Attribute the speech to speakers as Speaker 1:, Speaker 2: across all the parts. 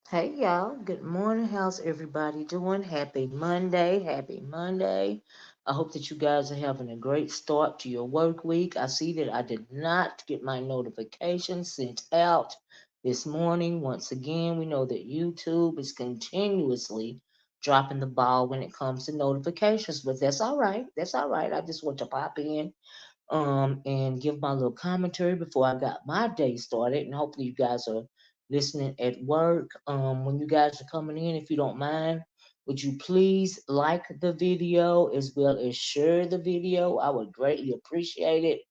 Speaker 1: Hey y'all, good morning. How's everybody doing? Happy Monday. Happy Monday. I hope that you guys are having a great start to your work week. I see that I did not get my notifications sent out this morning. Once again, we know that YouTube is continuously dropping the ball when it comes to notifications, but that's all right. That's all right. I just want to pop in and give my little commentary before I got my day started. And hopefully, you guys are listening at work. When you guys are coming in, if you don't mind, would you please like the video as well as share the video? I would greatly appreciate it.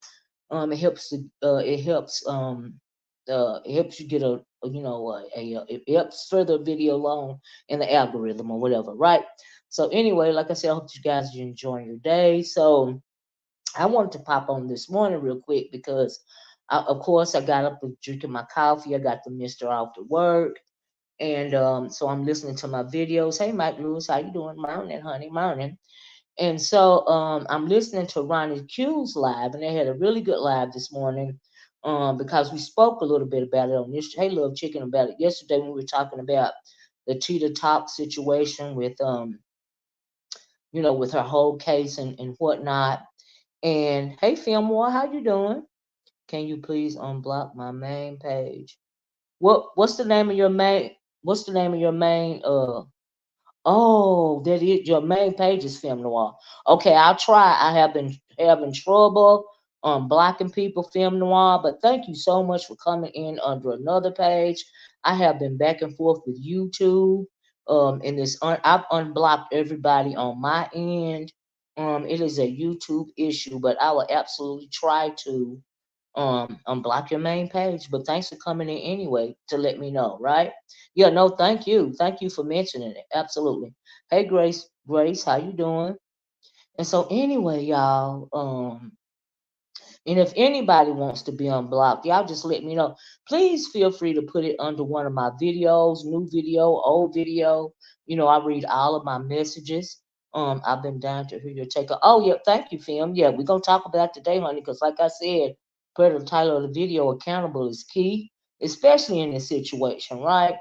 Speaker 1: It helps you get it helps further video along in the algorithm or whatever, right? So anyway, like I said, I hope you guys are enjoying your day. So I wanted to pop on this morning real quick because, of course, I got up with drinking my coffee. I got the mister off to work, and so I'm listening to my videos. Hey, Mike Lewis, how you doing? Morning, honey, morning. And so I'm listening to Ronnie Q's live, and they had a really good live this morning because we spoke a little bit about it on this. Hey, Love Chicken, about it yesterday when we were talking about the Tita Talk situation with with her whole case and whatnot. And hey, Fillmore, how you doing? Can you please unblock my main page? What's the name of your main? What's the name of your main? Oh, that is your main page is Film Noir. Okay, I'll try. I have been having trouble blocking people Film Noir, but thank you so much for coming in under another page. I have been back and forth with YouTube. In I've unblocked everybody on my end. It is a YouTube issue, but I will absolutely try to unblock your main page. But thanks for coming in anyway to let me know, right? Yeah, no, thank you for mentioning it. Absolutely. Hey, Grace, how you doing? And so anyway, y'all, and if anybody wants to be unblocked, y'all just let me know. Please feel free to put it under one of my videos, new video, old video. I read all of my messages. I've been down to hear your take. Oh, yeah, thank you, Film. Yeah, we're gonna talk about it today, honey, because like I said, per the title of the video, accountable is key, especially in this situation, right?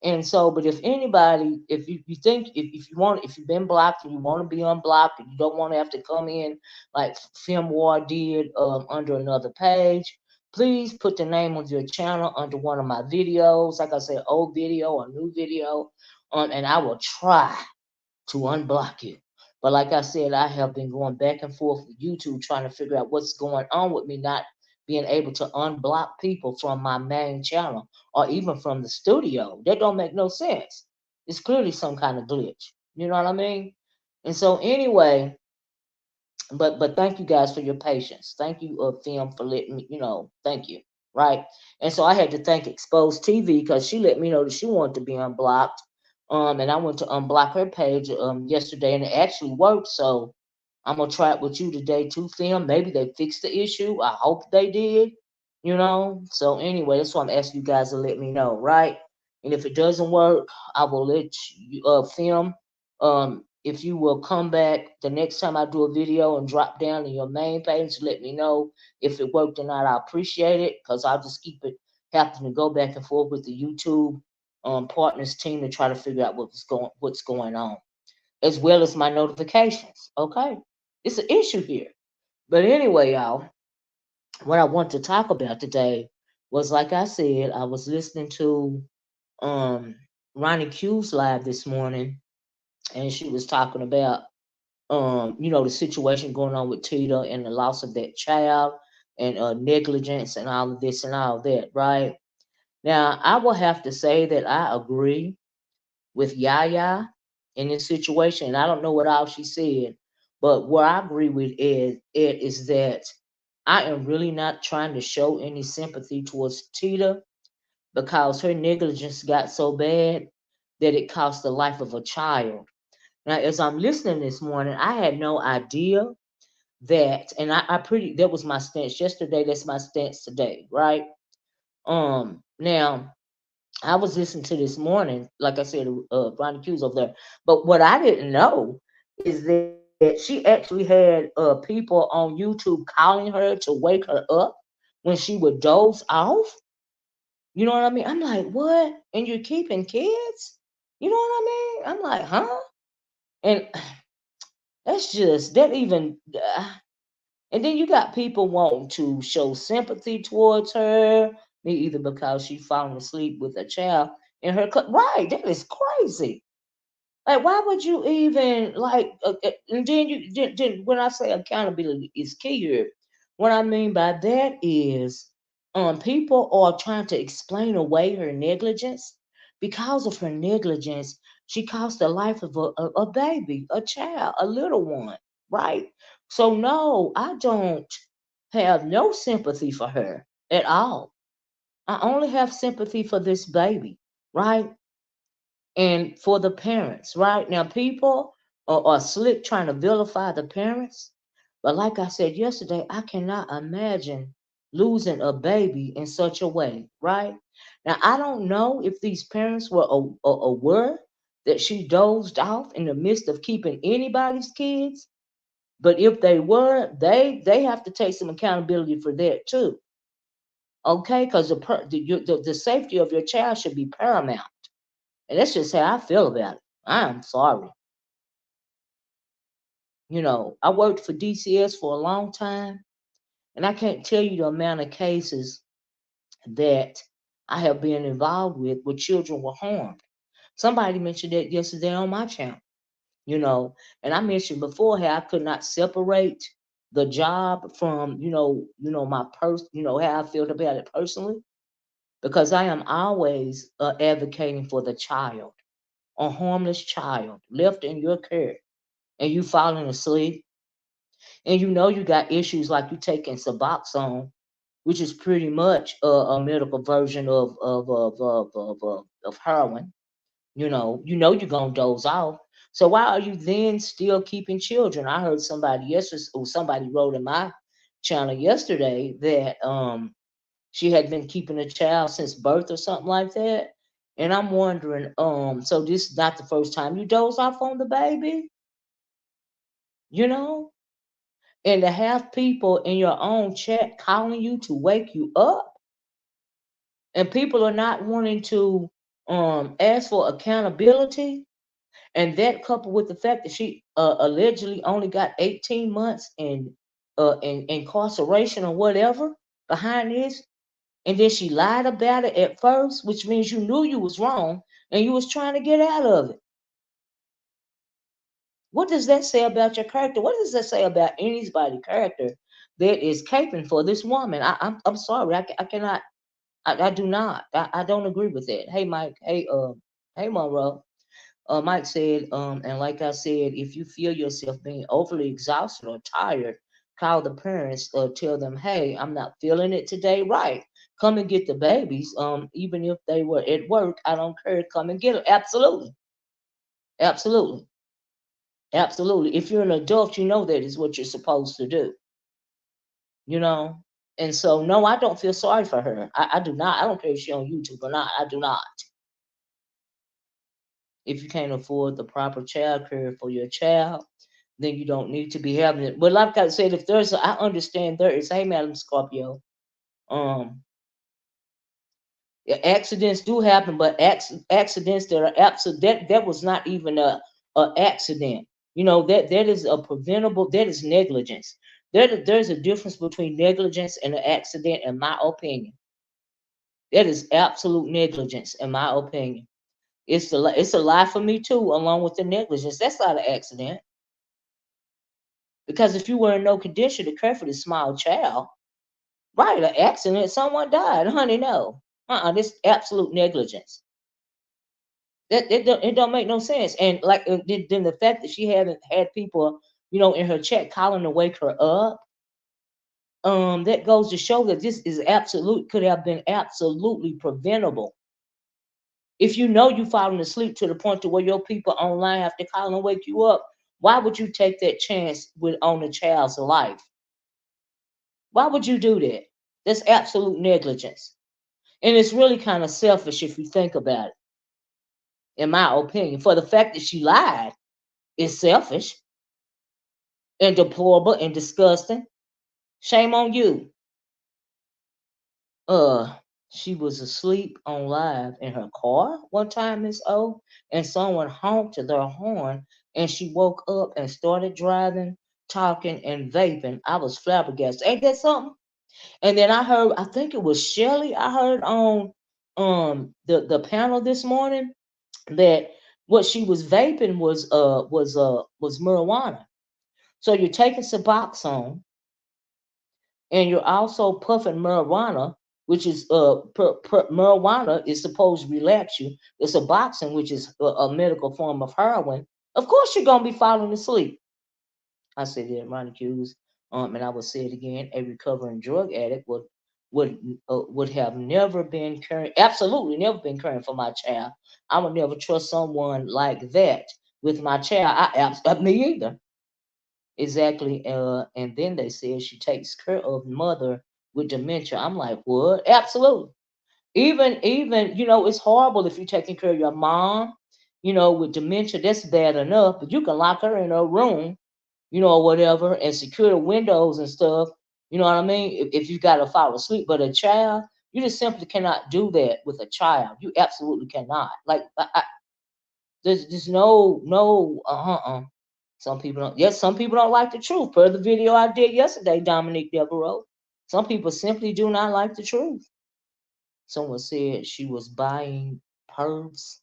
Speaker 1: And so, but if anybody, if you think if you want, if you've been blocked and you want to be unblocked and you don't want to have to come in like Film War did under another page, please put the name of your channel under one of my videos. Like I said, old video or new video, and I will try to unblock you. But like I said, I have been going back and forth with YouTube trying to figure out what's going on with me not being able to unblock people from my main channel or even from the studio. That don't make no sense. It's clearly some kind of glitch. You know what I mean? And so anyway, but thank you guys for your patience. Thank you, Film, for letting me, thank you. Right. And so I had to thank Exposed TV because she let me know that she wanted to be unblocked. And I went to unblock her page yesterday and it actually worked. So I'm gonna try it with you today too, Film. Maybe they fixed the issue. I hope they did. So anyway, that's why I'm asking you guys to let me know, right? And if it doesn't work, I will let you Film. If you will come back the next time I do a video and drop down in your main page, let me know if it worked or not. I appreciate it because I'll just keep it having to go back and forth with the YouTube partners team to try to figure out what's going on, as well as my notifications. Okay, it's an issue here. But anyway, y'all, what I want to talk about today was, like I said, I was listening to um Ronnie Q's live this morning, and she was talking about the situation going on with Tita and the loss of that child. and negligence and all of this and all that, right? Now, I will have to say that I agree with Yaya in this situation. And I don't know what all she said, but where I agree with it is that I am really not trying to show any sympathy towards Tita because her negligence got so bad that it cost the life of a child. Now, as I'm listening this morning, I had no idea that, and I pretty that was my stance yesterday. That's my stance today, right? Now I was listening to this morning, like I said, Ronnie Q's over there. But what I didn't know is that she actually had people on YouTube calling her to wake her up when she would doze off. You know what I mean? I'm like, what? And you're keeping kids? You know what I mean? I'm like, huh? And that's just that even. And then you got people wanting to show sympathy towards her, either because she falling asleep with a child in her right. That is crazy. Like, why would you even like? And then then when I say accountability is key here, what I mean by that is, people are trying to explain away her negligence. Because of her negligence, she cost the life of a baby, a child, a little one, right? So no, I don't have no sympathy for her at all. I only have sympathy for this baby, right? And for the parents, right? Now, people are slick trying to vilify the parents. But like I said yesterday, I cannot imagine losing a baby in such a way, right? Now, I don't know if these parents were aware that she dozed off in the midst of keeping anybody's kids. But if they were, they have to take some accountability for that too. Okay, because the safety of your child should be paramount. And that's just how I feel about it. I'm sorry. I worked for DCS for a long time, and I can't tell you the amount of cases that I have been involved with where children were harmed. Somebody mentioned that yesterday on my channel, you know, and I mentioned before how I could not separate the job from, my how I felt about it personally, because I am always advocating for the child, a harmless child left in your care, and you falling asleep, and you got issues like you taking Suboxone, which is pretty much a medical version of heroin. You're gonna doze off. So why are you then still keeping children? I heard somebody yesterday, or somebody wrote in my channel yesterday that she had been keeping a child since birth or something like that. And I'm wondering, so this is not the first time you doze off on the baby, you know? And to have people in your own chat calling you to wake you up, and people are not wanting to ask for accountability, and that coupled with the fact that she allegedly only got 18 months in incarceration or whatever behind this, and then she lied about it at first, which means you knew you was wrong and you was trying to get out of it. What does that say about your character? What does that say about anybody's character that is caping for this woman? I'm sorry, I cannot, I do not, I don't agree with that. Hey Mike, hey Monroe. Mike said, and like I said, if you feel yourself being overly exhausted or tired, call the parents or tell them, hey, I'm not feeling it today. Right. Come and get the babies. Even if they were at work, I don't care. Come and get them. Absolutely. Absolutely. Absolutely. If you're an adult, you know that is what you're supposed to do. You know? And so no, I don't feel sorry for her. I do not. I don't care if she's on YouTube or not. I do not. If you can't afford the proper child care for your child, then you don't need to be having it. But like I said, if there's, I understand there is. Hey, Madam Scorpio, um, accidents do happen, but accidents that are absolute, that was not even a accident. That is a preventable. That is negligence. There's a difference between negligence and an accident, in my opinion. That is absolute negligence, in my opinion. It's a lie for me too, along with the negligence. That's not an accident. Because if you were in no condition to care for this small child, Right, an accident, someone died. Honey, no. This absolute negligence. It don't make no sense. And like then the fact that she haven't had people, in her chat calling to wake her up, that goes to show that this is absolute could have been absolutely preventable. If you know you falling asleep to the point to where your people online have to call and wake you up, why would you take that chance with on a child's life? Why would you do that? That's absolute negligence. And it's really kind of selfish if you think about it, in my opinion. For the fact that she lied is selfish and deplorable and disgusting. Shame on you. Uh, she was asleep on live in her car one time, Miss O, and someone honked their horn, and she woke up and started driving, talking, and vaping. I was flabbergasted. Ain't that something? And then I heard, I think it was Shelly. I heard on the panel this morning that what she was vaping was marijuana. So you're taking Suboxone and you're also puffing marijuana, which is marijuana is supposed to relax you. It's a boxing, which is a medical form of heroin. Of course, you're gonna be falling asleep. I said that, Ronnie Hughes, and I will say it again: a recovering drug addict would have never been caring, absolutely never been caring for my child. I would never trust someone like that with my child. Me either. Exactly. And then they said she takes care of mother with dementia. I'm like, what? Absolutely. Even, it's horrible if you're taking care of your mom, with dementia. That's bad enough, but you can lock her in a room, or whatever, and secure the windows and stuff. You know what I mean? If you got to fall asleep, but a child, you just simply cannot do that with a child. You absolutely cannot. Like, there's no. Some people don't. Yes, some people don't like the truth. Per the video I did yesterday, Dominique Devereaux. Some people simply do not like the truth. Someone said she was buying perks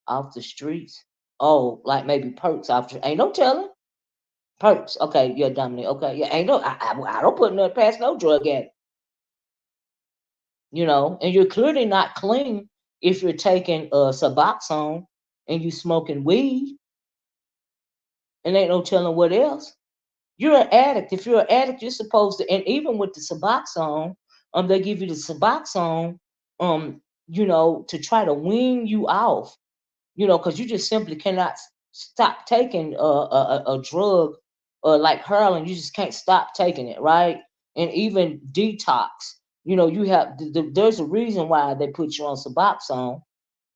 Speaker 1: off the streets. Oh, like maybe perks off the. Ain't no telling. Perks. Okay, yeah, Dominique. Okay, yeah, ain't no. I don't put nothing past no drug addict. And you're clearly not clean if you're taking Suboxone and you smoking weed, and ain't no telling what else. You're an addict. If you're an addict, you're supposed to, and even with the Suboxone, they give you the Suboxone, to try to wean you off, because you just simply cannot stop taking a drug like heroin. You just can't stop taking it, right? And even detox, you have there's a reason why they put you on Suboxone,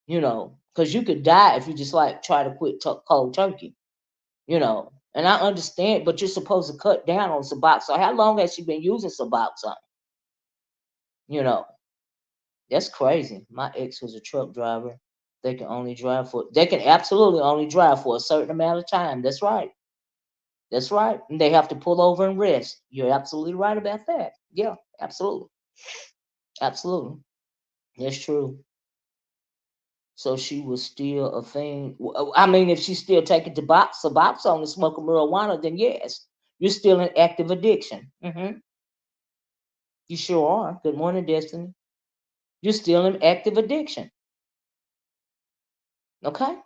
Speaker 1: because you could die if you just like try to quit cold turkey, and I understand, but you're supposed to cut down on Suboxone. How long has she been using Suboxone? You know, that's crazy. My ex was a truck driver. They can absolutely only drive for a certain amount of time. That's right. That's right. And they have to pull over and rest. You're absolutely right about that. Yeah, absolutely. Absolutely. That's true. So she was still a thing. I mean, if she's still taking Suboxone and smoking marijuana, then yes, you're still in active addiction. You sure are. Good morning, Destiny. You're still in active addiction. Okay?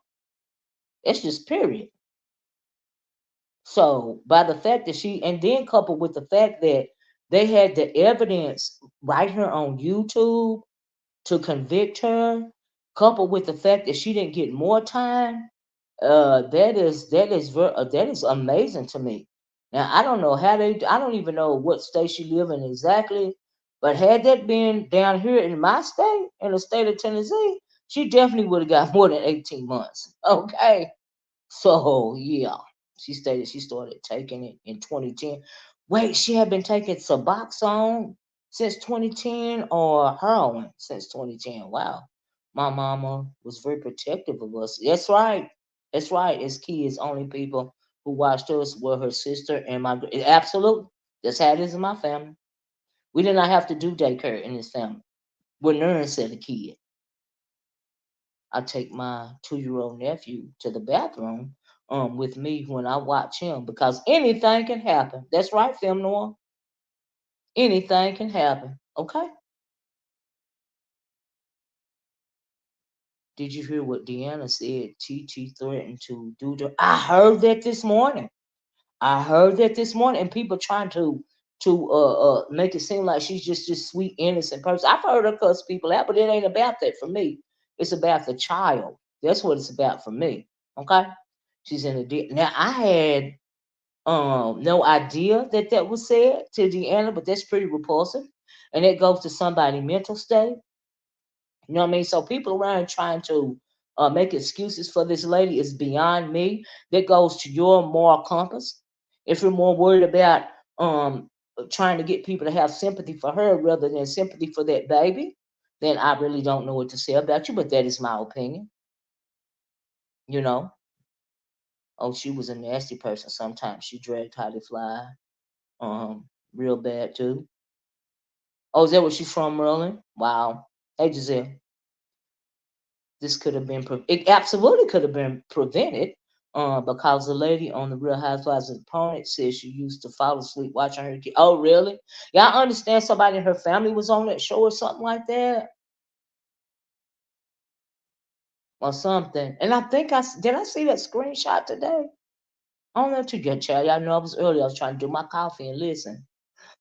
Speaker 1: It's just period. So by the fact that and then coupled with the fact that they had the evidence right here on YouTube to convict her, coupled with the fact that she didn't get more time, that is amazing to me. Now I don't know I don't even know what state she live in exactly, but had that been down here in my state, in the state of Tennessee, she definitely would have got more than 18 months. Okay. So yeah, she stated she started taking it in 2010. Wait, she had been taking Suboxone since 2010 or heroin since 2010. Wow, my mama was very protective of us. That's right. That's right. As kids, only people who watched us were her sister and my. Absolutely, that's how it is in my family. We did not have to do daycare in this family. We're nurse as a kid. I take my 2-year-old nephew to the bathroom with me when I watch him because anything can happen. That's right, Film Noir. Anything can happen. Okay. Did you hear what Deanna said? TT threatened to do to. I heard that this morning. I heard that this morning, and people trying to make it seem like she's just this sweet innocent person. I've heard her cuss people out, but it ain't about that for me. It's about the child. That's what it's about for me. Okay, she's in a now. I had no idea that that was said to Deanna, but that's pretty repulsive, and it goes to somebody's mental state. You know what I mean? So people around trying to make excuses for this lady is beyond me. That goes to your moral compass. If you're more worried about trying to get people to have sympathy for her rather than sympathy for that baby, then I really don't know what to say about you. But that is my opinion. You know. Oh, she was a nasty person. Sometimes she dragged Holly Fly, real bad too. Oh, is that where she's from, Merlin? Wow. Hey, Giselle. This could have been it absolutely could have been prevented because the lady on the Real Housewives of Potomac said she used to fall asleep watching her kid. Oh, really? Yeah, I understand somebody in her family was on that show or something like that or something. And I think did I see that screenshot today? I don't know to get child. Y'all know I was early. I was trying to do my coffee and listen.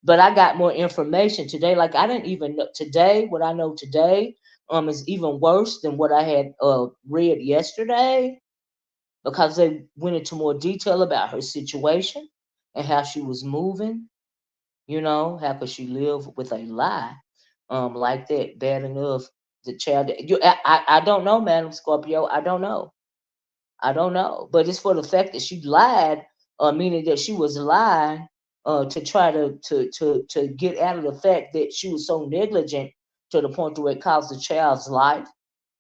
Speaker 1: But I got more information today. Like I didn't even know today. What I know today is even worse than what I had read yesterday because they went into more detail about her situation and how she was moving. You know, how could she live with a lie like that? Bad enough. The child. I don't know, Madam Scorpio. I don't know. I don't know. But it's for the fact that she lied, meaning that she was lying to try to get out of the fact that she was so negligent to the point where it caused the child's life.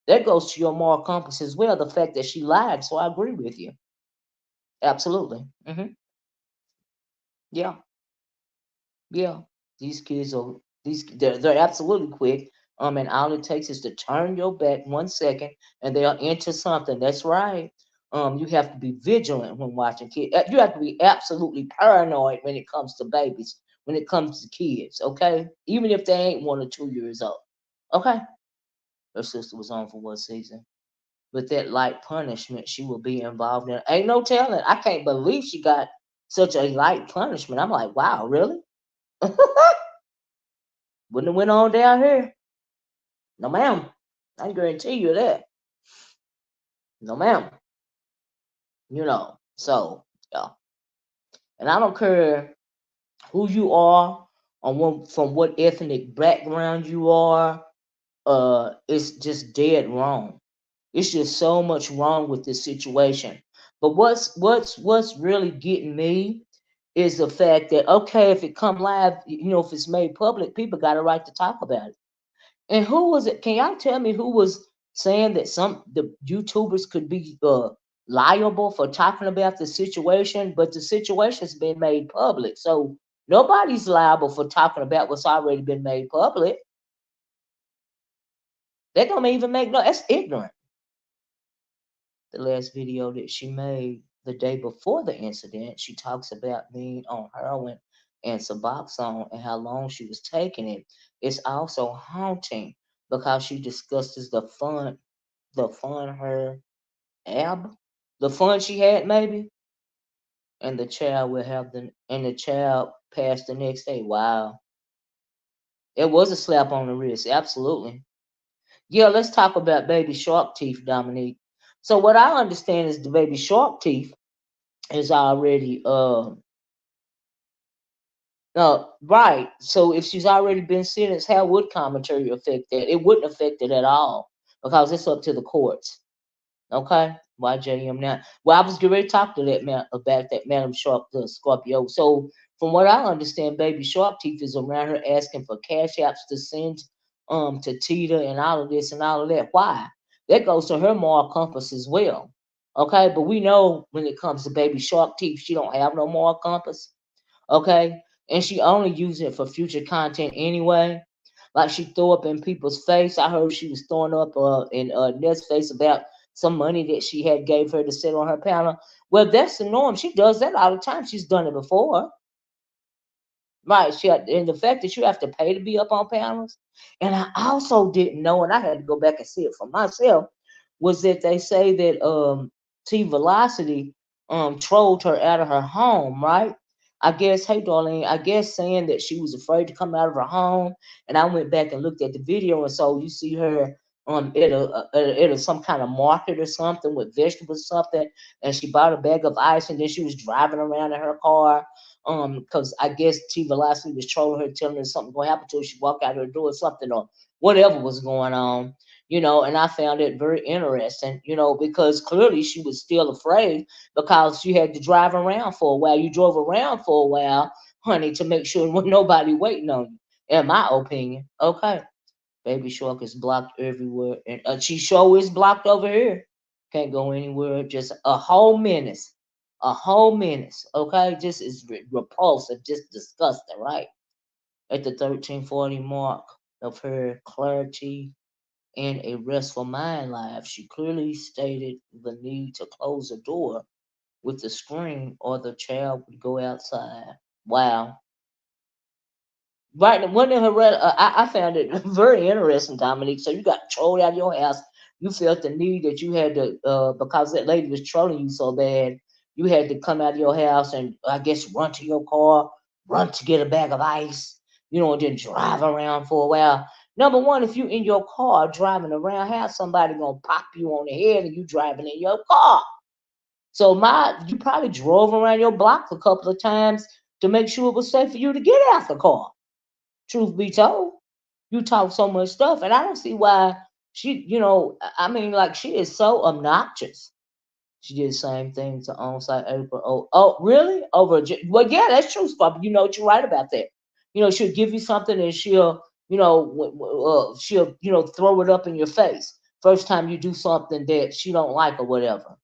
Speaker 1: That goes to your moral compass as well. The fact that she lied. So I agree with you. Absolutely. Yeah. Yeah. These kids are they're absolutely quick. And all it takes is to turn your back 1 second and they'll into something. That's right. You have to be vigilant when watching kids. You have to be absolutely paranoid when it comes to babies, when it comes to kids, okay? Even if they ain't 1 or 2 years old. Okay. Her sister was on for one season. With that light punishment she will be involved in. Ain't no telling. I can't believe she got such a light punishment. I'm like, wow, really? Wouldn't have went on down here. No, ma'am. I guarantee you that. No, ma'am. You know. So, yeah. And I don't care who you are or from what ethnic background you are. It's just dead wrong. It's just so much wrong with this situation. But what's really getting me is the fact that okay, if it come live, if it's made public, people got a right to talk about it. And who was it? Can y'all tell me who was saying that some the YouTubers could be liable for talking about the situation, but the situation's been made public, so nobody's liable for talking about what's already been made public. That don't even make no. That's ignorant. The last video that she made the day before the incident, she talks about being on heroin and Suboxone and how long she was taking it. It's also haunting because she discusses the fun her ab, the fun she had maybe, and the child passed the next day. Wow, it was a slap on the wrist, absolutely. Yeah, let's talk about baby shark teeth, Dominique. So what I understand is the baby shark teeth is already right. So if she's already been sentenced, how would commentary affect that? It wouldn't affect it at all because it's up to the courts. Okay, YJM now. Well, I was getting ready to talk to that man about that Madam Sharp, the Scorpio. So from what I understand, Baby Sharp Teeth is around her asking for cash apps to send to Tita and all of this and all of that. Why? That goes to her moral compass as well. Okay, but we know when it comes to Baby Sharp Teeth, she don't have no moral compass. Okay, and she only using it for future content anyway. Like she threw up in people's face. I heard she was throwing up in Ned's face about some money that she had gave her to sit on her panel. Well, that's the norm. She does that all the time. She's done it before. Right. And the fact that you have to pay to be up on panels. And I also didn't know, and I had to go back and see it for myself, was that they say that T Velocity trolled her out of her home, right? I guess, hey Darlene, I guess saying that she was afraid to come out of her home. And I went back and looked at the video, and so you see her at some kind of market or something with vegetables or something, and she bought a bag of ice, and then she was driving around in her car because I guess T Velocity was trolling her, telling her something gonna happen to her. She walked out her door or something, or whatever was going on, and I found it very interesting, because clearly she was still afraid because she had to drive around for a while. You drove around for a while, honey, to make sure there was nobody waiting on you, in my opinion. Okay. Baby Shark is blocked everywhere, and she show is blocked over here. Can't go anywhere. Just a whole menace, a whole menace. Okay, just is repulsive, just disgusting. Right at the 1340 mark of her clarity and a restful mind life, she clearly stated the need to close the door with the screen, or the child would go outside. Wow. Right, one of her, I found it very interesting, Dominique. So you got trolled out of your house. You felt the need that you had to, because that lady was trolling you so bad, you had to come out of your house and I guess run to your car, run to get a bag of ice, and then drive around for a while. Number one, if you in your car driving around, how somebody gonna pop you on the head and you driving in your car? So you probably drove around your block a couple of times to make sure it was safe for you to get out the car. Truth be told, you talk so much stuff, and I don't see why I mean, like, she is so obnoxious. She did the same thing to on-site April. Oh, really? Well, yeah, that's true, Scott. You know what, you're right about that. She'll give you something, and she'll throw it up in your face first time you do something that she don't like or whatever.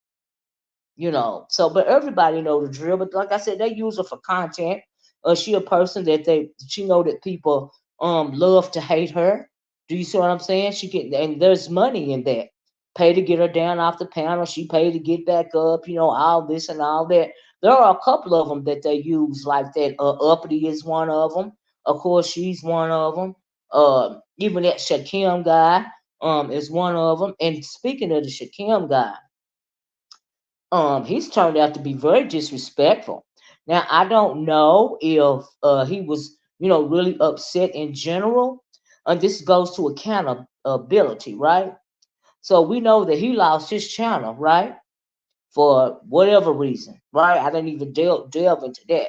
Speaker 1: So, but everybody know the drill. But like I said, they use her for content. She a person that she know that people love to hate her. Do you see what I'm saying? She can, and there's money in that. Pay to get her down off the panel. She paid to get back up. All this and all that. There are a couple of them that they use like that. Uppity is one of them. Of course, she's one of them. Even that Shakim guy is one of them. And speaking of the Shakim guy, he's turned out to be very disrespectful. Now I don't know if he was, really upset in general. And this goes to accountability, right? So we know that he lost his channel, right? For whatever reason, right? I didn't even delve into that.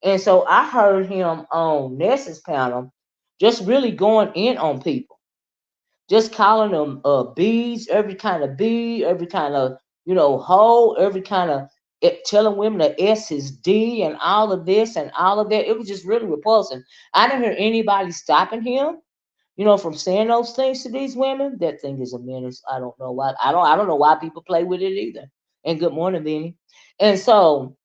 Speaker 1: And so I heard him on Ness's panel just really going in on people, just calling them bees, every kind of bee, every kind of hoe, every kind of telling women that S is D and all of this and all of that. It was just really repulsive. I didn't hear anybody stopping him, from saying those things to these women. That thing is a menace. I don't know why. I don't know why people play with it either. And good morning, Benny. And so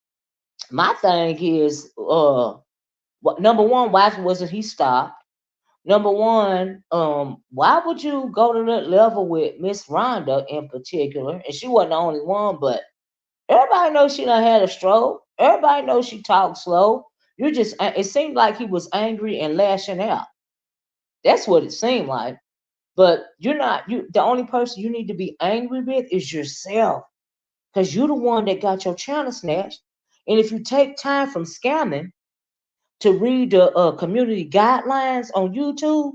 Speaker 1: my thing is, number one, why wasn't he stopped? Number one, why would you go to that level with Miss Rhonda in particular? And she wasn't the only one, but everybody knows she done had a stroke. Everybody knows she talks slow. It seemed like he was angry and lashing out. That's what it seemed like. But the only person you need to be angry with is yourself. Because you're the one that got your channel snatched. And if you take time from scamming to read the community guidelines on YouTube,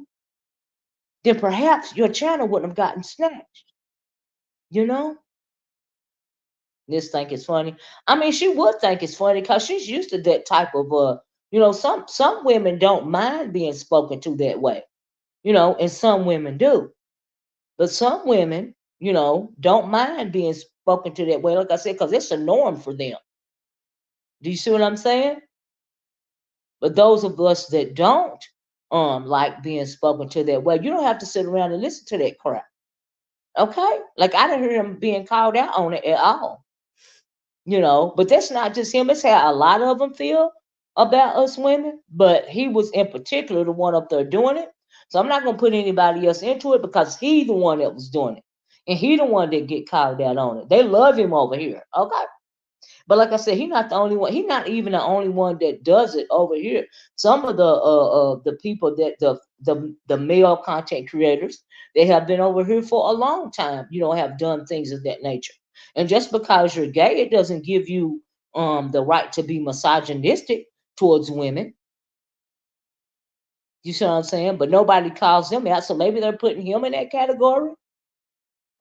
Speaker 1: then perhaps your channel wouldn't have gotten snatched. You know? This think it's funny. I mean, she would think it's funny because she's used to that type of some women don't mind being spoken to that way, and some women do. But some women, don't mind being spoken to that way, like I said, because it's a norm for them. Do you see what I'm saying? But those of us that don't like being spoken to that way, you don't have to sit around and listen to that crap. Okay? Like I didn't hear him being called out on it at all. But that's not just him. It's how a lot of them feel about us women. But he was in particular the one up there doing it. So I'm not gonna put anybody else into it because he the one that was doing it. And he the one that get called out on it. They love him over here. Okay. But like I said, he's not the only one. He's not even the only one that does it over here. Some of the people that the male content creators, they have been over here for a long time. Have done things of that nature. And just because you're gay, it doesn't give you the right to be misogynistic towards women. You see what I'm saying? But nobody calls him out, so maybe they're putting him in that category.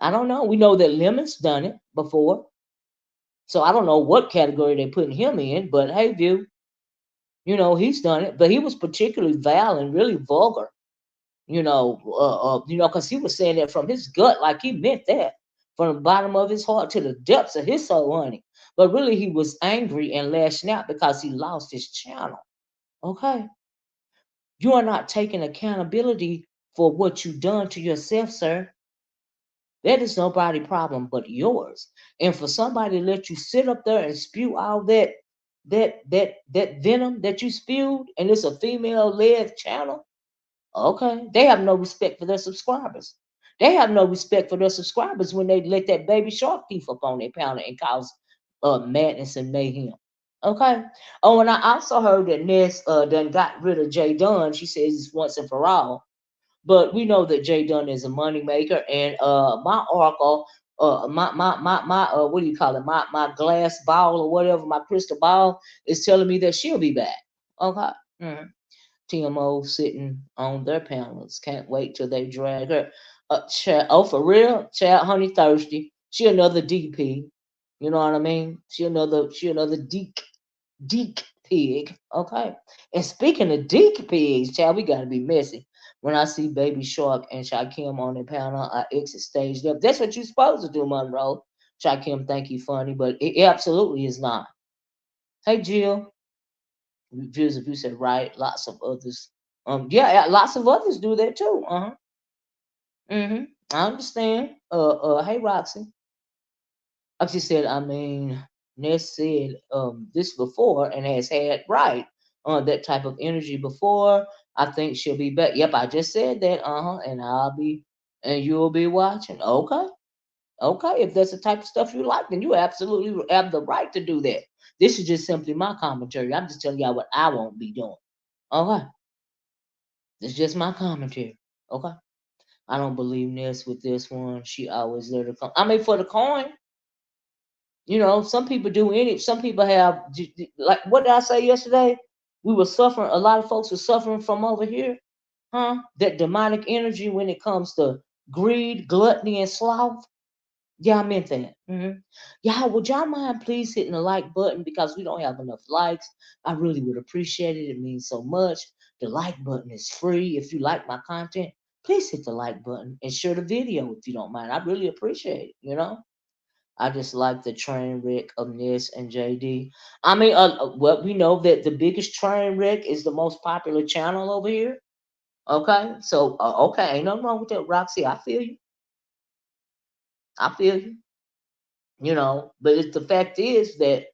Speaker 1: I don't know. We know that Lemon's done it before. So I don't know what category they're putting him in, but hey, View, he's done it. But he was particularly vile and really vulgar, because he was saying that from his gut, like he meant that from the bottom of his heart to the depths of his soul, honey. But really, he was angry and lashing out because he lost his channel. Okay. You are not taking accountability for what you've done to yourself, sir. That is nobody's problem but yours. And for somebody to let you sit up there and spew all that venom that you spewed, and it's a female-led channel, okay, they have no respect for their subscribers. They have no respect for their subscribers when they let that baby shark thief up on their panel and cause madness and mayhem. Okay. Oh, and I also heard that Ness done got rid of Jay Dunn. She says it's once and for all. But we know that Jay Dunn is a moneymaker, and my oracle, my what do you call it? My glass ball or whatever, my crystal ball is telling me that she'll be back. Okay. Mhm. TMO sitting on their panels. Can't wait till they drag her. Oh, for real? Chad Honey Thirsty. She another DP. You know what I mean? She another Deek pig. Okay. And speaking of Deek pigs, child, we gotta be messy. When I see Baby Shark and Shakim on the panel, I exit stage left. That's what you're supposed to do, Monroe. Shakim think you funny, but it absolutely is not. Hey Jill, views if you said right, lots of others. Yeah, lots of others do that too. Uh-huh. I understand. Hey Roxy. Like she said, I mean, Ness said this before and has had right that type of energy before. I think she'll be back. Yep, I just said that. And you'll be watching. Okay, okay. If that's the type of stuff you like, then you absolutely have the right to do that. This is just simply my commentary. I'm just telling y'all what I won't be doing. Okay, it's just my commentary. Okay, I don't believe Ness with this one. She always let her come. I mean, for the coin. Some people do any. Some people have like what did I say yesterday? We were suffering. A lot of folks were suffering from over here, huh? That demonic energy when it comes to greed, gluttony, and sloth. Yeah, I meant that. Yeah, would y'all mind please hitting the like button because we don't have enough likes? I really would appreciate it. It means so much. The like button is free. If you like my content, please hit the like button and share the video if you don't mind. I really appreciate it. I just like the train wreck of Ness and JD. I mean, well, we know that the biggest train wreck is the most popular channel over here. Okay, so okay, ain't nothing wrong with that, Roxy. I feel you. I feel you. But the fact is that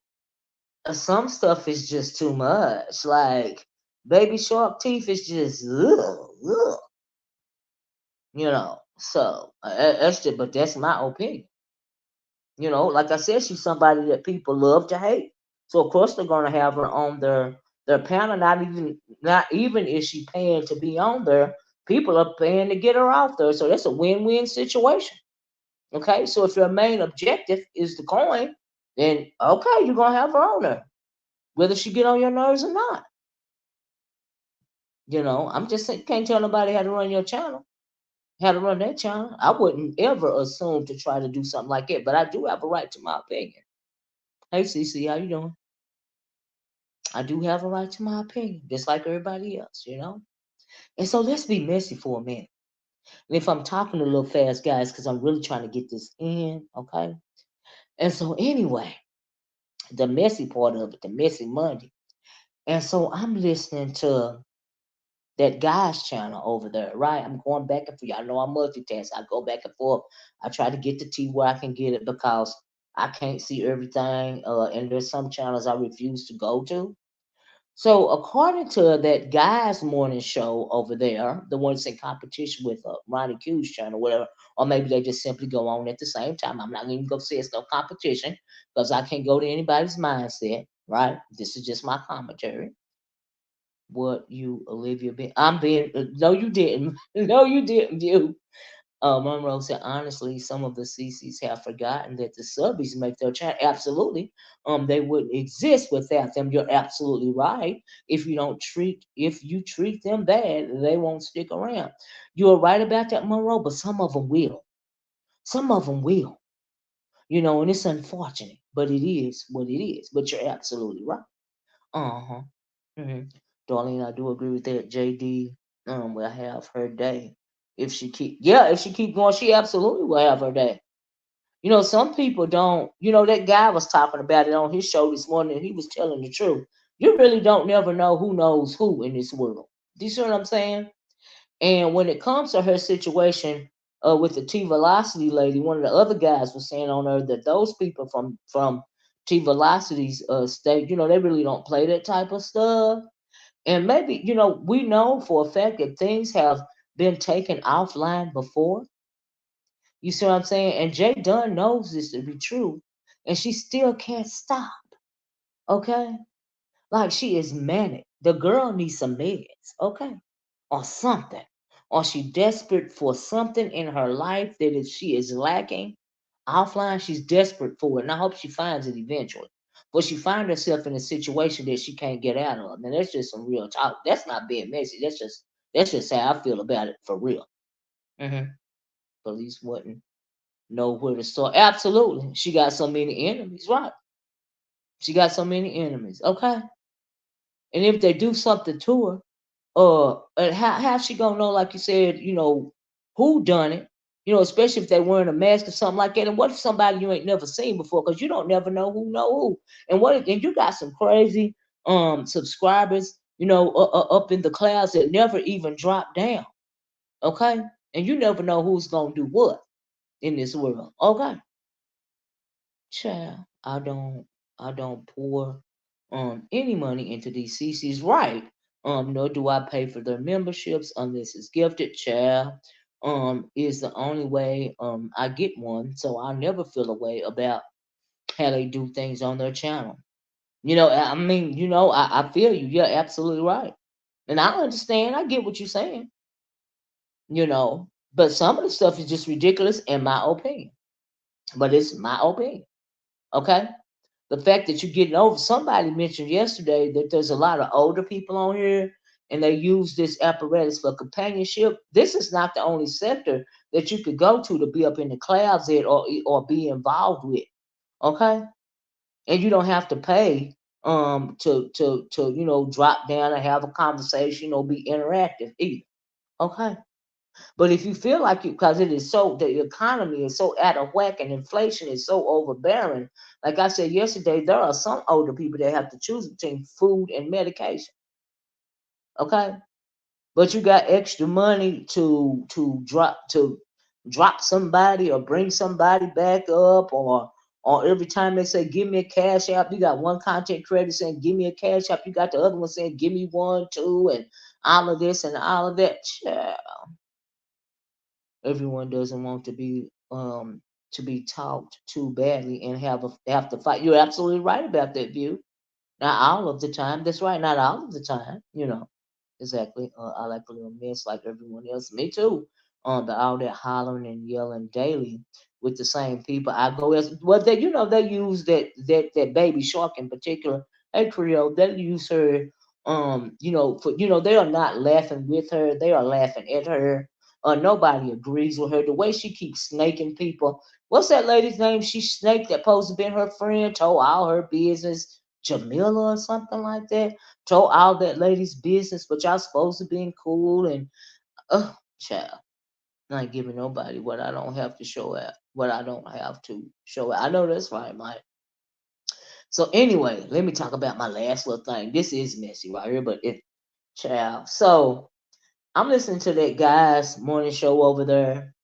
Speaker 1: some stuff is just too much. Like Baby Shark Teeth is just ugh, ugh. So that's just, but that's my opinion. Like I said, she's somebody that people love to hate. So of course they're gonna have her on their panel. Not even is she paying to be on there. People are paying to get her out there. So that's a win-win situation. Okay. So if your main objective is the coin, then okay, you're gonna have her on there. Whether she get on your nerves or not. I'm just saying, you can't tell nobody how to run your channel. How to run that channel. I wouldn't ever assume to try to do something like that, but I do have a right to my opinion. Hey CC, how you doing? I do have a right to my opinion, just like everybody else. And so let's be messy for a minute. And if I'm talking a little fast, guys, because I'm really trying to get this in, okay? And so anyway, the messy part of it, the messy Monday. And so I'm listening to that guy's channel over there, right? I'm going back and forth. I know I multitask. I go back and forth. I try to get the T where I can get it because I can't see everything. And there's some channels I refuse to go to. So according to that guy's morning show over there, the one that's in competition with Ronnie Q's channel, whatever, or maybe they just simply go on at the same time. I'm not even gonna say it's no competition because I can't go to anybody's mindset, right? This is just my commentary. What you, Olivia, I'm being, no, you didn't, no, you didn't, view. Monroe said, honestly, some of the CCs have forgotten that the subbies make their channel. Absolutely. They wouldn't exist without them. You're absolutely right. If you treat them bad, they won't stick around. You're right about that, Monroe, but some of them will. Some of them will. And it's unfortunate, but it is what it is. But you're absolutely right. Uh-huh. hmm Darlene, I do agree with that. JD will have her day. If she keep going, she absolutely will have her day. Some people don't. That guy was talking about it on his show this morning, and he was telling the truth. You really don't never know who knows who in this world. Do you see what I'm saying? And when it comes to her situation with the T Velocity lady, one of the other guys was saying on her that those people from T Velocity's state, they really don't play that type of stuff. And maybe, we know for a fact that things have been taken offline before. You see what I'm saying? And Jay Dunn knows this to be true. And she still can't stop. Okay? Like she is manic. The girl needs some meds, okay? Or something. Or she desperate for something in her life that she is lacking. Offline, she's desperate for it. And I hope she finds it eventually. But she finds herself in a situation that she can't get out of. And that's just some real talk. That's not being messy. That's just how I feel about it for real. hmm Police wouldn't know where to start. Absolutely. She got so many enemies, right? She got so many enemies. Okay. And if they do something to her, and how she gonna know, like you said, who done it? Especially if they wearing a mask or something like that. And what if somebody you ain't never seen before? Because you don't never know who. And you got some crazy subscribers, up in the clouds that never even drop down. Okay, and you never know who's gonna do what in this world. Okay, child, I don't pour any money into these CCs, right? Nor do I pay for their memberships unless it's gifted. Child, is the only way I get one, so I never feel a way about how they do things on their channel. I mean, I feel you. You're absolutely right, and I understand. I get what you're saying. You know, but some of the stuff is just ridiculous in my opinion. But it's my opinion. Okay. The fact that you're getting over, somebody mentioned yesterday that there's a lot of older people on here and they use this apparatus for companionship. This is not the only sector that you could go to be up in the clouds at, or be involved with. Okay. And you don't have to pay to drop down and have a conversation or be interactive either. Okay. But if you feel like you, because the economy is so out of whack and inflation is so overbearing, like I said yesterday, there are some older people that have to choose between food and medication. Okay, but you got extra money to drop somebody or bring somebody back up, or every time they say give me a cash app, you got one content creator saying give me a cash app, you got the other one saying give me one too, and all of this and all of that. Yeah, everyone doesn't want to be talked too badly and have to fight. You're absolutely right about that view. Not all of the time. That's right. Not all of the time. Exactly. I like a little mess like everyone else. Me too. But all that hollering and yelling daily with the same people. I go as well. They use that baby shark in particular. Hey Creole, they use her. They are not laughing with her. They are laughing at her. Nobody agrees with her. The way she keeps snaking people. What's that lady's name? She snaked that supposed to be her friend. Told all her business. Jamila or something like that. Told all that lady's business, but y'all supposed to be cool and child. Not giving nobody what I don't have to show out. What I don't have to show out. I know that's right, Mike. So anyway, let me talk about my last little thing. This is messy right here, but child. So I'm listening to that guy's morning show over there,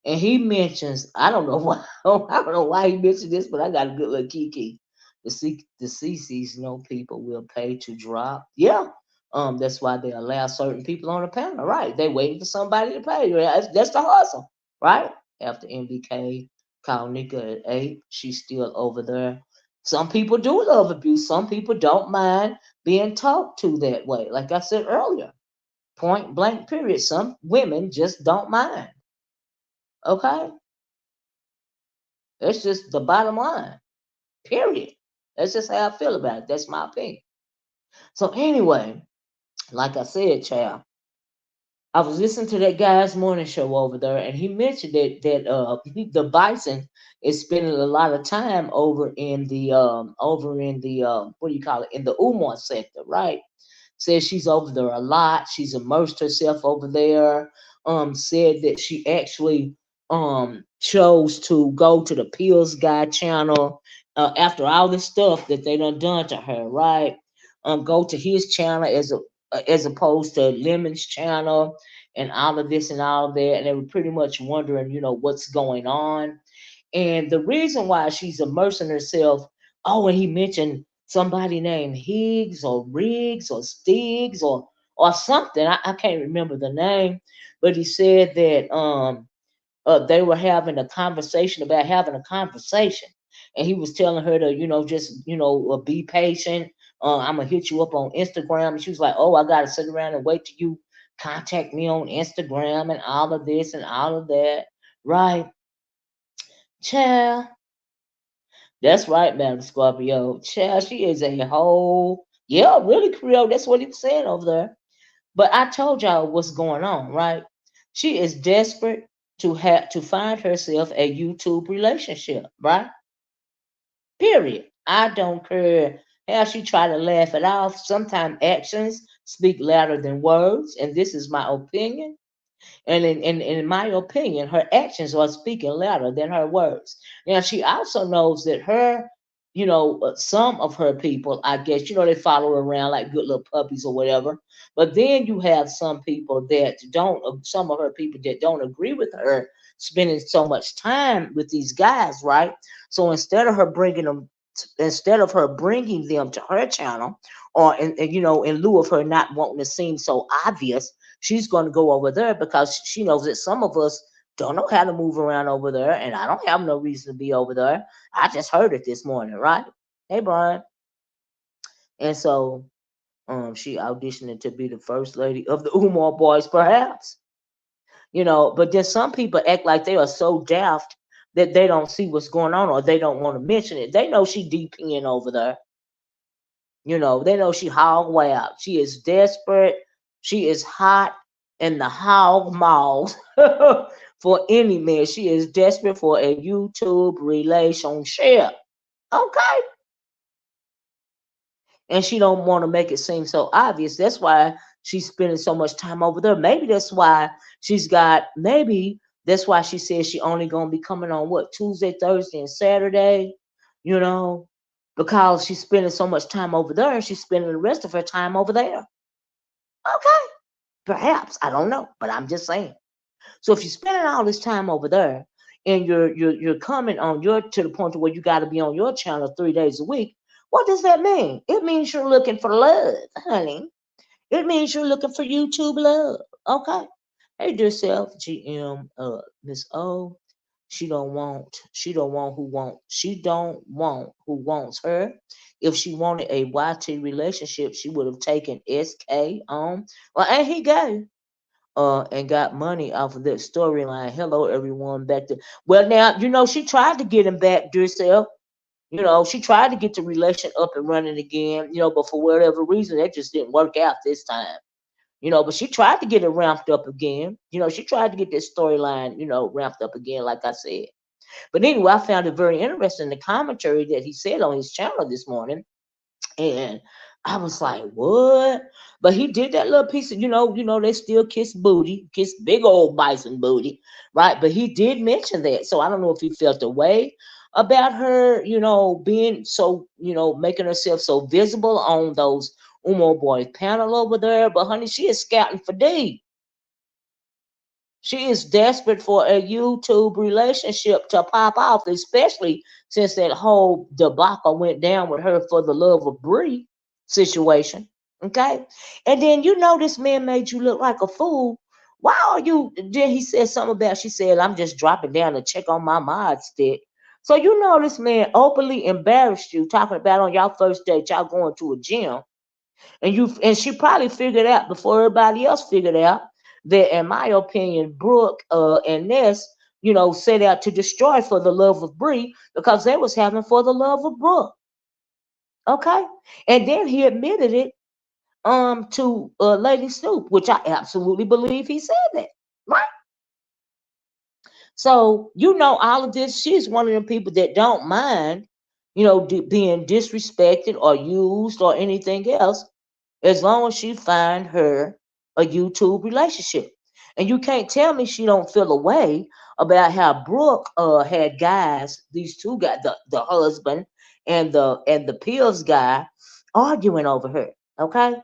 Speaker 1: and he mentions, I don't know why I don't know why he mentioned this, but I got a good little kiki. The CCs, people will pay to drop. Yeah. That's why they allow certain people on the panel, right? They waiting for somebody to pay. That's the hustle, right? After MBK called Nika at 8, she's still over there. Some people do love abuse. Some people don't mind being talked to that way. Like I said earlier, point blank, period. Some women just don't mind. Okay? That's just the bottom line. Period. That's just how I feel about it. That's my opinion. So anyway, like I said, child, I was listening to that guy's morning show over there, and he mentioned that the bison is spending a lot of time over in the what do you call it, in the Umar sector, right? Says she's over there a lot. She's immersed herself over there. Said that she actually chose to go to the Pills Guy channel after all this stuff that they done to her, right? Go to his channel as opposed to Lemon's channel and all of this and all of that, and they were pretty much wondering, what's going on. And the reason why she's immersing herself, oh, and he mentioned somebody named Higgs or Riggs or Stiggs or something. I can't remember the name, but he said that they were having a conversation about having a conversation, and he was telling her to just be patient. I'm gonna hit you up on Instagram, and she was like, oh, I gotta sit around and wait till you contact me on Instagram and all of this and all of that, right? Child, that's right, Madam Scorpio. Child, she is a whole, yeah, really Creole. That's what he was saying over there. But I told y'all what's going on, right? She is desperate to find herself a YouTube relationship, right? Period. I don't care how she try to laugh it off. Sometimes actions speak louder than words, and this is my opinion. And in my opinion, her actions are speaking louder than her words. Now, she also knows that some of her people, I guess, they follow her around like good little puppies or whatever. But then you have some of her people that don't agree with her spending so much time with these guys, right? So instead of her bringing them to her channel, or in lieu of her not wanting to seem so obvious, she's going to go over there because she knows that some of us don't know how to move around over there, and I don't have no reason to be over there. I just heard it this morning, right? Hey, Brian. And so she auditioned to be the first lady of the Umar Boys, perhaps. But then some people act like they are so daft that they don't see what's going on, or they don't want to mention it. They know she DPing over there. They know she hog wild. She is desperate. She is hot in the hog mouth for any man. She is desperate for a YouTube relationship. Okay. And she don't want to make it seem so obvious. That's why she's spending so much time over there. Maybe that's why she says she only gonna be coming on what, Tuesday, Thursday, and Saturday, you know, because she's spending so much time over there and she's spending the rest of her time over there. Okay. Perhaps. I don't know. But I'm just saying. So if you're spending all this time over there and you're coming on your to the point to where you gotta be on your channel 3 days a week, what does that mean? It means you're looking for love, honey. It means you're looking for YouTube love. Okay. Hey, dear self, GM, Miss O. She don't want who wants her. If she wanted a YT relationship, she would have taken SK on. Well, ain't he gay? And got money off of that storyline. Hello, everyone. Back to well, now she tried to get him back, dear self. She tried to get the relation up and running again. But for whatever reason, that just didn't work out this time. But she tried to get it ramped up again. She tried to get this storyline, ramped up again, like I said. But anyway, I found it very interesting the commentary that he said on his channel this morning. And I was like, what? But he did that little piece of, they still kiss booty, kiss big old bison booty, right? But he did mention that. So I don't know if he felt a way about her, being so, making herself so visible on those Umo Boys panel over there. But honey, she is scouting for D. She is desperate for a YouTube relationship to pop off, especially since that whole debacle went down with her for the love of Brie situation. Okay. And then you know this man made you look like a fool. Why are you? Then he said something about, she said, I'm just dropping down to check on my mod stick. So you know this man openly embarrassed you, talking about on y'all first date, y'all going to a gym. And she probably figured out before everybody else figured out that, in my opinion, Brooke and Ness, set out to destroy for the love of Bree because they was having for the love of Brooke. Okay, and then he admitted it to Lady Snoop, which I absolutely believe he said that. Right. So all of this. She's one of them people that don't mind, being disrespected or used or anything else, as long as she find her a YouTube relationship. And you can't tell me she don't feel a way about how Brooke had guys, these two guys, the husband and the pills guy, arguing over her. Okay.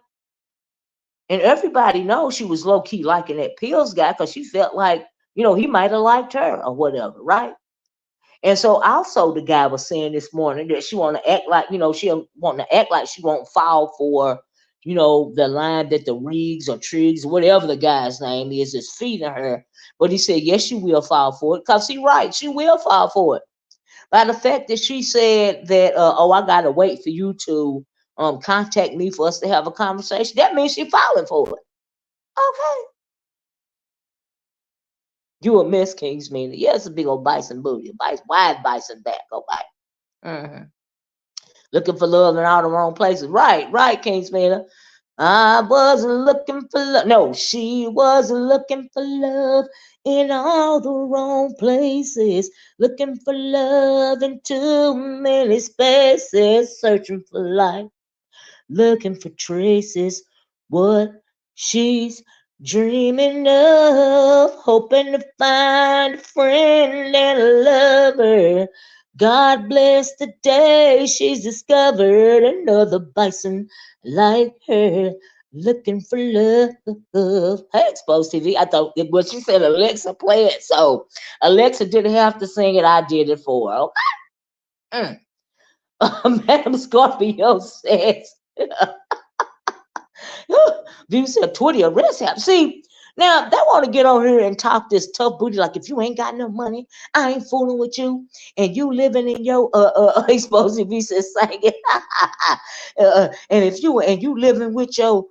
Speaker 1: And everybody knows she was low key liking that pills guy because she felt like, he might have liked her or whatever, right? And so also the guy was saying this morning that she want to act like, she want to act like she won't fall for, the line that the Riggs or Triggs, whatever the guy's name is feeding her. But he said, yes, she will fall for it. Because right, she will fall for it. By the fact that she said that, oh, I gotta wait for you to contact me for us to have a conversation, that means she's falling for it. Okay. You a Miss King's meaning. Yeah, it's a big old bison booty. Wide bison back. Go by. Mm-hmm. Looking for love in all the wrong places. Right, Kingsman. I wasn't looking for love. No, she wasn't looking for love in all the wrong places. Looking for love in too many spaces. Searching for life, looking for traces. What she's dreaming of, hoping to find a friend and a lover. God bless the day she's discovered another bison like her, looking for love. Hey, Exposed TV. I thought what she said, Alexa, play it. So Alexa didn't have to sing it. I did it for her. Okay. Madam Scorpio says, View said 20 arrest him. See, now they want to get on here and talk this tough booty, like if you ain't got no money, I ain't fooling with you, and you living in your exposed TV says singing, and if you living with your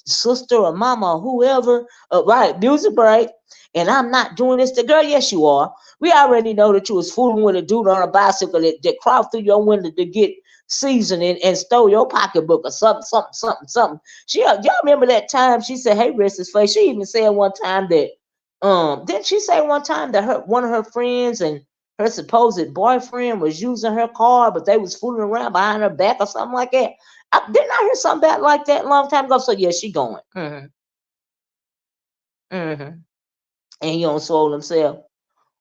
Speaker 1: sister or mama or whoever, right? Music break. And I'm not doing this to girl. Yes, you are. We already know that you was fooling with a dude on a bicycle that crawled through your window to get seasoning and stole your pocketbook or something. Y'all remember that time she said, "Hey, rest his face." She even said one time that didn't she say one time that one of her friends and her supposed boyfriend was using her car, but they was fooling around behind her back or something like that. Didn't I hear something about like that a long time ago? So yeah, she going. Mm-hmm. And he don't swole himself.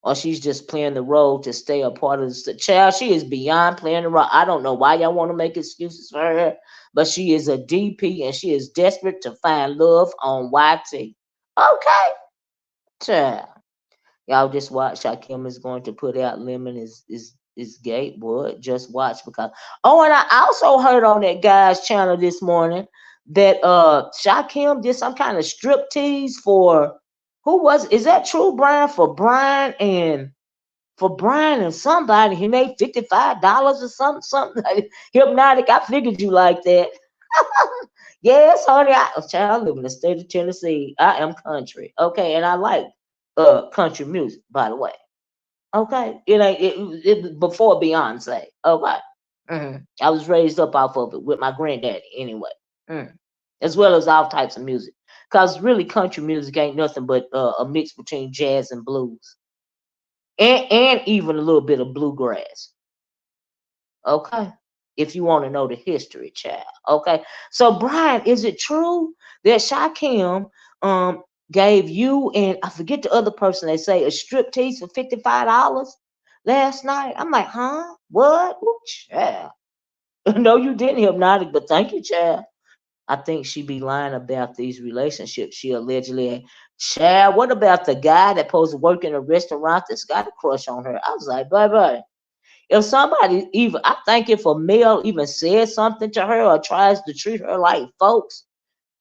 Speaker 1: Or she's just playing the role to stay a part of the child. She is beyond playing the role. I don't know why y'all want to make excuses for her, but she is a DP and she is desperate to find love on YT. Okay, child. Y'all just watch how Kim is going to put out Lemon is gay. Boy, just watch because and I also heard on that guy's channel this morning that Shakim did some kind of strip tease for is that true, Brian? For Brian and somebody, he made $55 or something like Hypnotic. I figured you like that. Yes, honey. Child, I live in the state of Tennessee. I am country. Okay, and I like country music, by the way. Okay. It ain't it before Beyonce. Okay. I was raised up off of it with my granddaddy anyway. As well as all types of music. Because really country music ain't nothing but a mix between jazz and blues. And even a little bit of bluegrass. Okay. If you want to know the history, child. Okay. So Brian, is it true that Shakim gave you and I forget the other person they say a strip tease for $55 last night? I'm like, huh? What? Ooh, child. No, you didn't, Hypnotic, but thank you, child. I think she be lying about these relationships she allegedly had. Chad, what about the guy that supposed to work in a restaurant that's got a crush on her? I was like, bye. If somebody even, I think if a male even says something to her or tries to treat her like folks,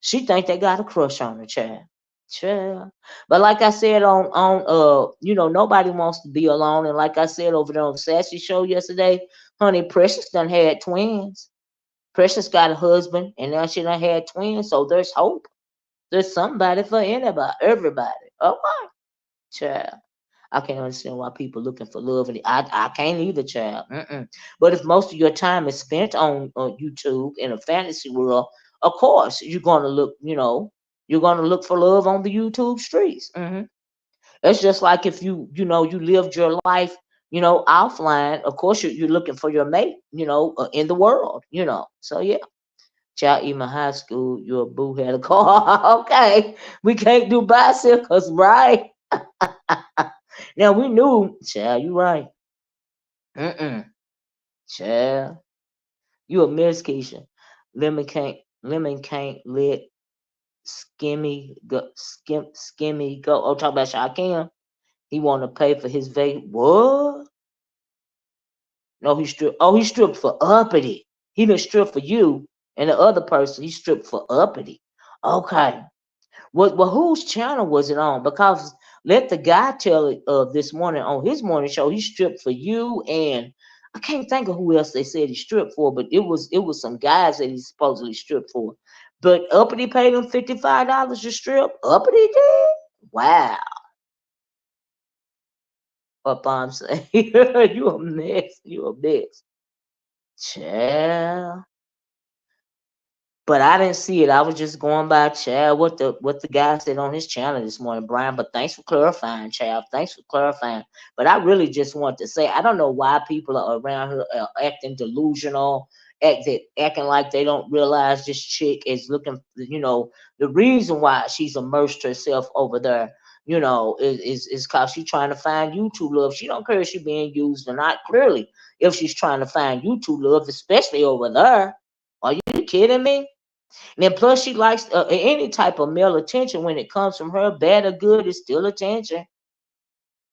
Speaker 1: she think they got a crush on her, child. Child. But like I said nobody wants to be alone. And like I said over there on the Sassy Show yesterday, honey, Precious done had twins. Precious got a husband, and now she done had twins, so there's hope. There's somebody for anybody, everybody. Okay, child. I can't understand why people looking for love, and I can't either, child. Mm-mm. But if most of your time is spent on YouTube in a fantasy world, of course you're gonna look. You're gonna look for love on the YouTube streets. It's just like if you lived your life, offline. Of course, you're looking for your mate, in the world. So yeah. Child, even high school, you're a boo had a car. Okay, we can't do bicycles, right? Now we knew, child, you right. Mm-mm. Child, you a miss, Keisha. Lemon can't let skimmy go. Oh, talk about Shaquem. He want to pay for his vape. What? No, he stripped. Oh, he stripped for uppity. He didn't strip for you and the other person. He stripped for uppity. Okay. Well, whose channel was it on? Because let the guy tell it this morning on his morning show. He stripped for you, and I can't think of who else they said he stripped for, but it was some guys that he supposedly stripped for. But Uppity paid him $55 to strip. Uppity did. Wow. Up I'm saying you a mess. You a mess. Child. But I didn't see it. I was just going by Chad, what the guy said on his channel this morning, Brian. But thanks for clarifying, Chad. Thanks for clarifying. But I really just want to say I don't know why people are around here acting delusional, acting like they don't realize this chick is looking. The reason why she's immersed herself over there. Is because she's trying to find YouTube love. She don't care if she's being used or not. Clearly, if she's trying to find YouTube love, especially over there. Are you kidding me? And then plus she likes any type of male attention when it comes from her, bad or good, it's still attention.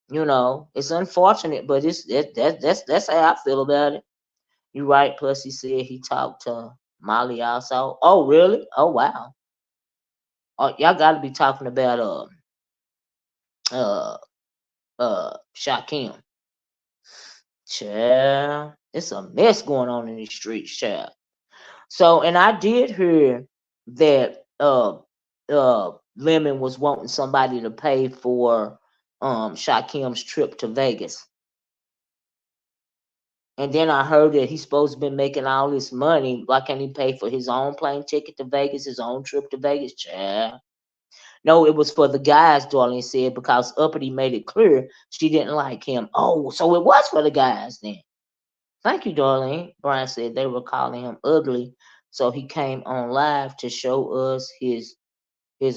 Speaker 1: It's unfortunate, but that's how I feel about it. You right. Plus he said he talked to Molly also. Oh really? Oh wow. Oh, y'all got to be talking about uh Shaquem. Child, it's a mess going on in these streets, child. So, and I did hear that Lemon was wanting somebody to pay for Shakim's trip to Vegas. And then I heard that he's supposed to be making all this money. Why can't he pay for his own plane ticket to Vegas, his own trip to Vegas? Child. No, it was for the guys, Darlene said, because Uppity made it clear she didn't like him. Oh, so it was for the guys then. Thank you, Darlene. Brian said they were calling him ugly, so he came on live to show us his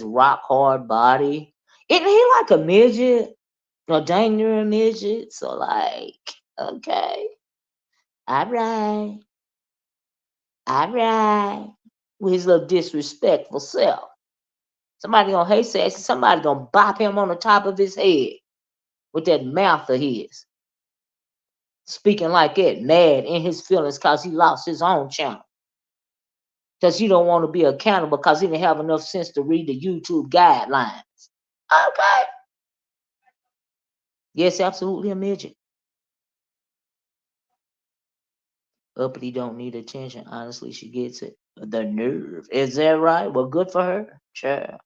Speaker 1: rock hard body. Isn't he like a midget? Or dang near a midget? So like, okay. All right. All right. With his little disrespectful self. Somebody gonna hate sex, somebody gonna bop him on the top of his head with that mouth of his. Speaking like that, mad in his feelings because he lost his own channel. Because you don't want to be accountable because he didn't have enough sense to read the YouTube guidelines. Okay. Yes, absolutely a midget. Uppity don't need attention. Honestly, she gets it. The nerve. Is that right? Well, good for her. Sure.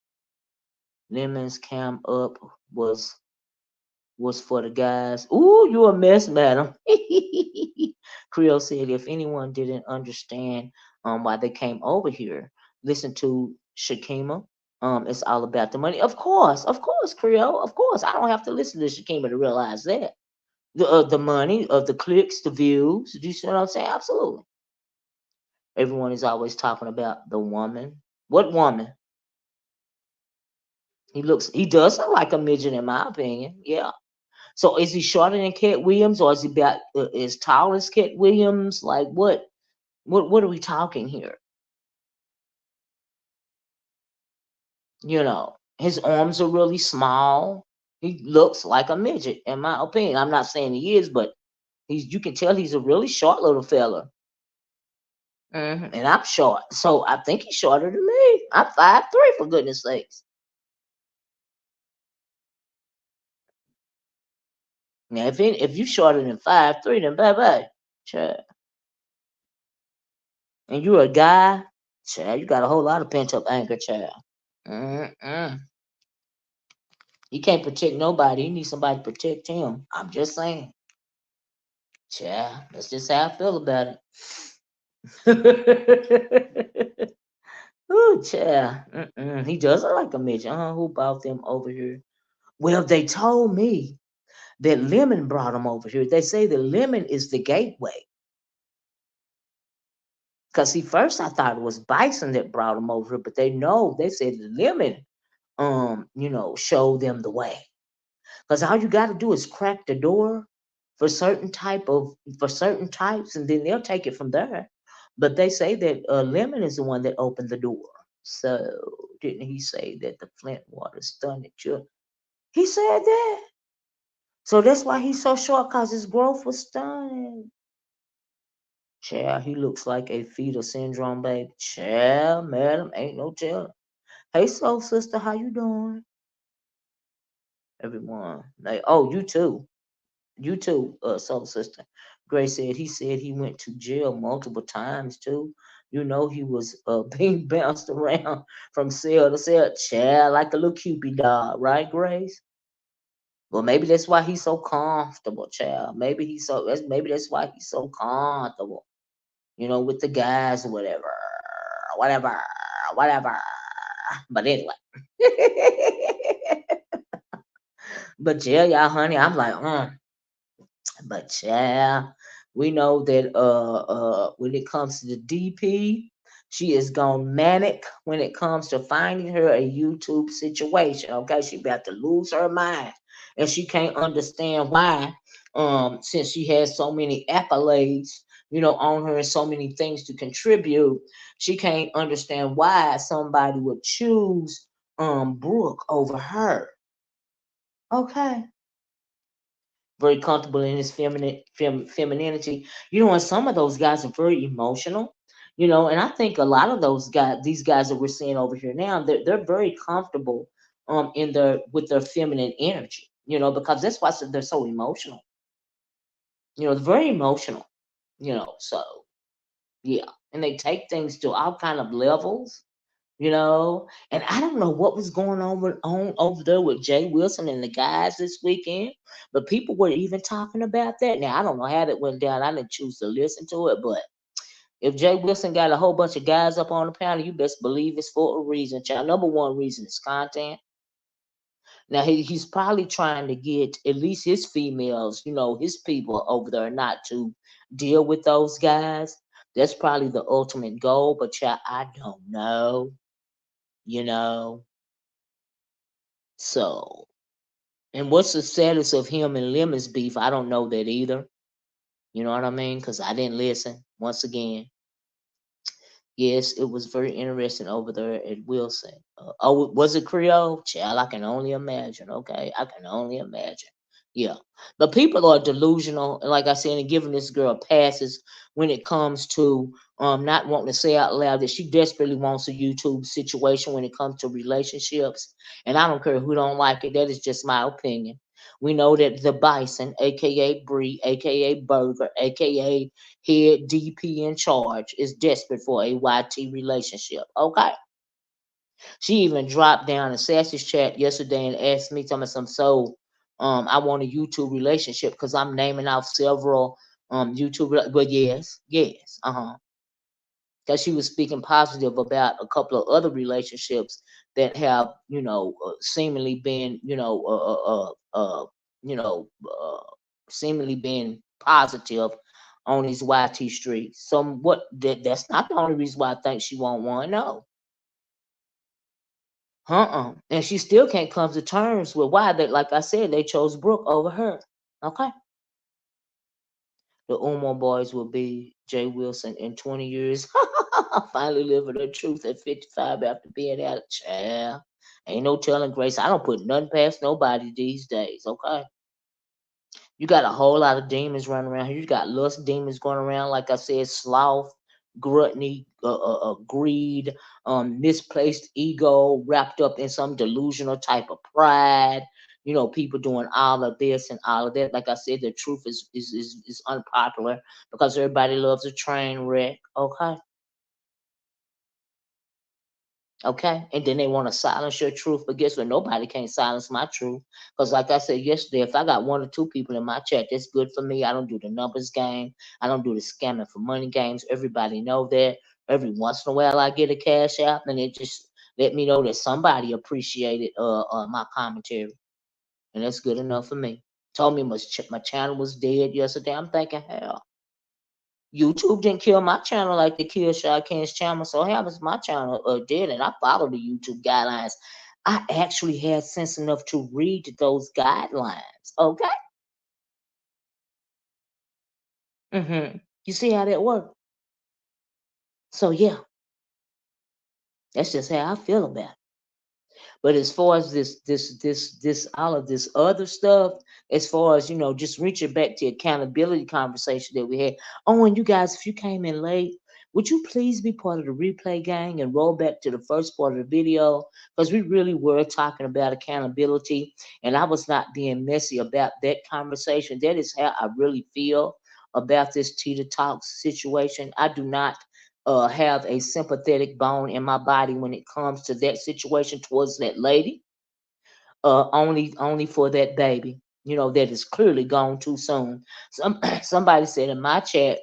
Speaker 1: Lemon's cam up was was for the guys. Ooh, you a mess, madam. Creole said if anyone didn't understand why they came over here, listen to Shakima. It's all about the money. Of course, Creole. Of course. I don't have to listen to Shakima to realize that. The money, of the clicks, the views. Do you see what I'm saying? Absolutely. Everyone is always talking about the woman. What woman? He does look like a midget in my opinion. Yeah. So is he shorter than Cat Williams, or is he about as tall as Cat Williams? Like what? What are we talking here? His arms are really small. He looks like a midget, in my opinion. I'm not saying he is, but you can tell he's a really short little fella. And I'm short, so I think he's shorter than me. I'm 5'3", for goodness sakes. Now, if you shorter than 5'3", then bye, child. And you're a guy, child. You got a whole lot of pent up anger, child. Mm-mm. He can't protect nobody. He needs somebody to protect him. I'm just saying, child. That's just how I feel about it. Ooh, child. He does look like a midget. Who brought them over here? Well, they told me that Lemon brought him over here. They say that Lemon is the gateway. Because see, first I thought it was Bison that brought him over here, but they said the Lemon, showed them the way. Because all you got to do is crack the door for certain types, and then they'll take it from there. But they say that Lemon is the one that opened the door. So didn't he say that the Flint water stunned you? He said that. So that's why he's so short, cause his growth was stunning. Child, he looks like a fetal syndrome baby. Child, madam, ain't no telling. Hey, soul sister, how you doing? Everyone, like, oh, you too, soul sister. Grace said he went to jail multiple times too. He was being bounced around from cell to cell. Child, like a little Cupid dog, right, Grace? Well, maybe that's why he's so comfortable, child. Maybe that's why he's so comfortable. With the guys or whatever, whatever, whatever. But anyway, but yeah, y'all, honey, I'm like, but yeah, we know that when it comes to the DP, she is gone manic when it comes to finding her a YouTube situation. Okay, she about to lose her mind, and she can't understand why. Since she has so many accolades, on her and so many things to contribute, she can't understand why somebody would choose Brooke over her. Okay, very comfortable in his femininity. And some of those guys are very emotional. And I think a lot of these guys that we're seeing over here now, they're very comfortable in their with their feminine energy. Because that's why they're so emotional. They're very emotional. So yeah, and they take things to all kind of levels. And I don't know what was going on over there with Jay Wilson and the guys this weekend, but people were even talking about that. Now I don't know how that went down. I didn't choose to listen to it, but if Jay Wilson got a whole bunch of guys up on the panel, you best believe it's for a reason, child. Number one reason is content. Now he's probably trying to get at least his females, his people over there, not to deal with those guys. That's probably the ultimate goal, but child, I don't know. You know, So, and what's the status of him and Lemon's beef? I don't know that either. You know what I mean? Because I didn't listen. Once again, yes, it was very interesting over there at Wilson. Oh, was it Creole? Child, I can only imagine. Okay, I can only imagine. Yeah, but people are delusional, and like I said, and giving this girl passes when it comes to not wanting to say out loud that she desperately wants a YouTube situation when it comes to relationships. And I don't care who don't like it. That is just my opinion. We know that the Bison, aka Bree, aka Burger, aka Head DP in charge, is desperate for a YT relationship. Okay. She even dropped down in Sassy's chat yesterday and asked me, "Tell me some so I want a YouTube relationship because I'm naming off several YouTube. But yes, because she was speaking positive about a couple of other relationships that have seemingly been you know uh, seemingly been positive on these YT streets. So that's not the only reason why I think she won't want. No. And she still can't come to terms with why they, like I said, they chose Brooke over her. Okay. The Umo boys will be Jay Wilson in 20 years. Finally living the truth at 55 after being out of jail. Ain't no telling Grace. I don't put nothing past nobody these days. Okay. You got a whole lot of demons running around here. You got lust demons going around, like I said, sloth, gluttony, greed, misplaced ego, wrapped up in some delusional type of pride. You know, people doing all of this and all of that. Like I said, the truth is unpopular because everybody loves a train wreck. Okay. Okay, and then they want to silence your truth, but guess what? Nobody can silence my truth. Because, like I said yesterday, if I got one or two people in my chat, that's good for me. I don't do the numbers game. I don't do the scamming for money games. Everybody know that. Every once in a while, I get a cash out, and it just let me know that somebody appreciated my commentary, and that's good enough for me. Told me my channel was dead yesterday. I'm thinking, hell, YouTube didn't kill my channel like they killed Shadcan's channel, so how was my channel dead? And I followed the YouTube guidelines. I actually had sense enough to read those guidelines. Okay. You see how that worked? So yeah, that's just how I feel about it. But as far as this all of this other stuff, as far as just reaching back to accountability conversation that we had. Oh, and you guys, if you came in late, would you please be part of the replay gang and roll back to the first part of the video? Because we really were talking about accountability, and I was not being messy about that conversation. That is how I really feel about this Tita Talks situation. I do not have a sympathetic bone in my body when it comes to that situation towards that lady. Only for that baby, that is clearly gone too soon. Somebody said in my chat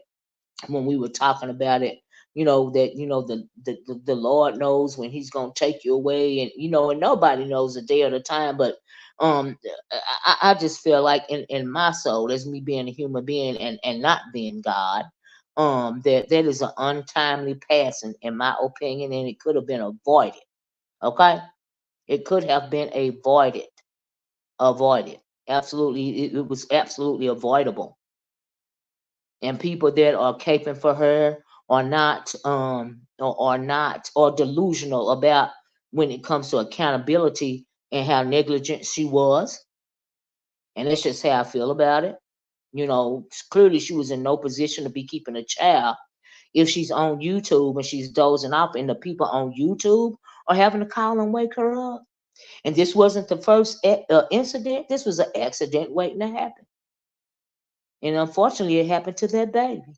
Speaker 1: when we were talking about it, that the Lord knows when He's gonna take you away, and and nobody knows the day or the time. But I just feel like in my soul, as me being a human being and not being God, that is an untimely passing in my opinion, and it could have been avoided. Okay, it could have been avoided. Absolutely, it was absolutely avoidable. And people that are caping for her are not or delusional about when it comes to accountability and how negligent she was. And that's just how I feel about it. Clearly she was in no position to be keeping a child if she's on YouTube and she's dozing off, and the people on YouTube are having to call and wake her up. And this wasn't the first incident. This was an accident waiting to happen. And unfortunately, it happened to that baby.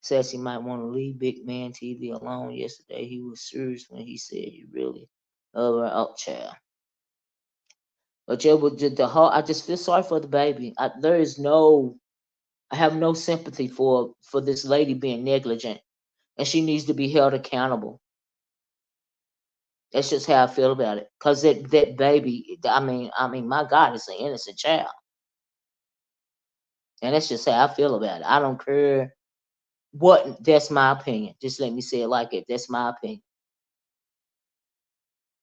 Speaker 1: Says he might want to leave Big Man TV alone. Yesterday, he was serious when he said he really out child. But yeah, but the whole, I just feel sorry for the baby. I have no sympathy for this lady being negligent, and she needs to be held accountable. That's just how I feel about it. Cause that baby, I mean, my God, it's an innocent child, and that's just how I feel about it. I don't care what. That's my opinion. Just let me say it like it. That's my opinion.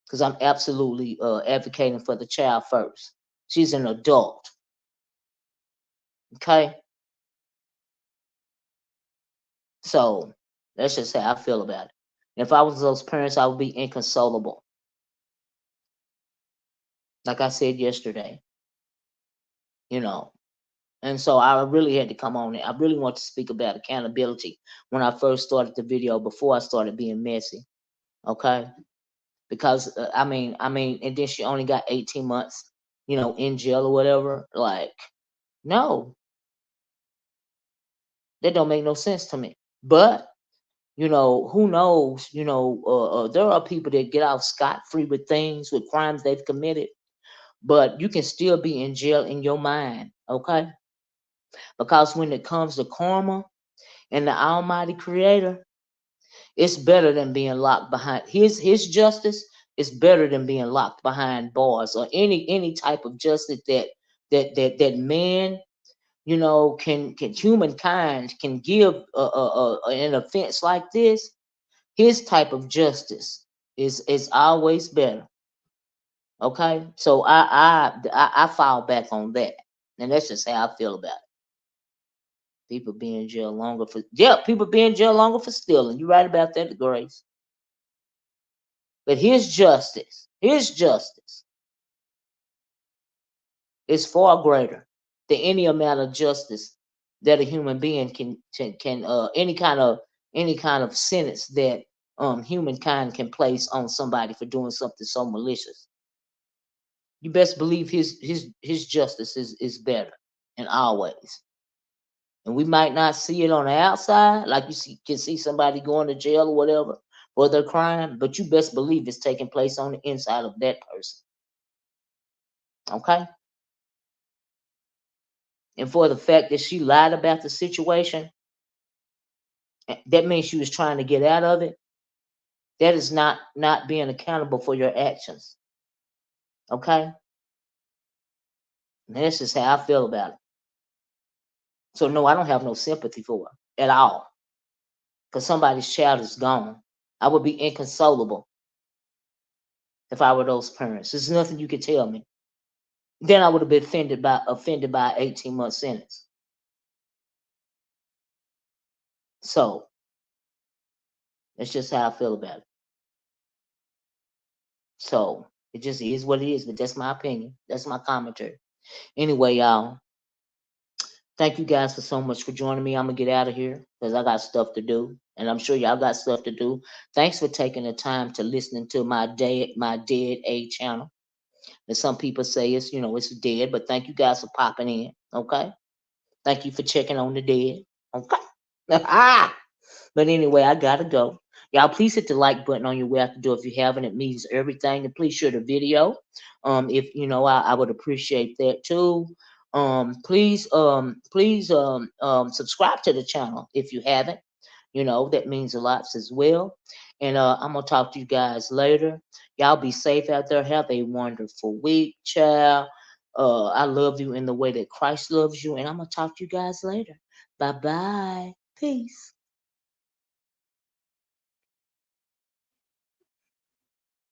Speaker 1: Because I'm absolutely advocating for the child first. She's an adult. Okay, so that's just how I feel about it. And if I was those parents, I would be inconsolable. Like I said yesterday, you know. And so I really had to come on it. I really want to speak about accountability when I first started the video before I started being messy. Okay, because and then she only got 18 months, in jail or whatever. Like, no, that don't make no sense to me. But who knows? There are people that get off scot free with things, with crimes they've committed, but you can still be in jail in your mind. Okay, because when it comes to karma and the Almighty Creator, it's better than being locked behind His justice is better than being locked behind bars or any type of justice that man can humankind can give an offense like this. His type of justice is always better. Okay, so I fall back on that, and that's just how I feel about it. People being in jail longer for people being in jail longer for stealing. You right about that, Grace. But his justice is far greater than any amount of justice that a human being can any kind of sentence that humankind can place on somebody for doing something so malicious. You best believe his justice is better in always. And we might not see it on the outside, like can see somebody going to jail or whatever for their crime, but you best believe it's taking place on the inside of that person. Okay? And for the fact that she lied about the situation, that means she was trying to get out of it. That is not being accountable for your actions. Okay? And that's just how I feel about it. So no, I don't have no sympathy for her at all. Because somebody's child is gone. I would be inconsolable if I were those parents. There's nothing you could tell me. Then I would have been offended by an 18-month sentence. So that's just how I feel about it. So it just is what it is, but that's my opinion. That's my commentary. Anyway, y'all, thank you guys for so much for joining me. I'm gonna get out of here because I got stuff to do, and I'm sure y'all got stuff to do. Thanks for taking the time to listening to my dead A channel. And some people say it's dead, but thank you guys for popping in. Okay, thank you for checking on the dead. Okay, but anyway, I gotta go. Y'all, please hit the like button on your way out the door if you haven't. It means everything. And please share the video. If I would appreciate that too. Please subscribe to the channel if you haven't. That means a lot as well. And I'm gonna talk to you guys later. Y'all be safe out there. Have a wonderful week, child. I love you in the way that Christ loves you, and I'm gonna talk to you guys later. Bye bye. Peace.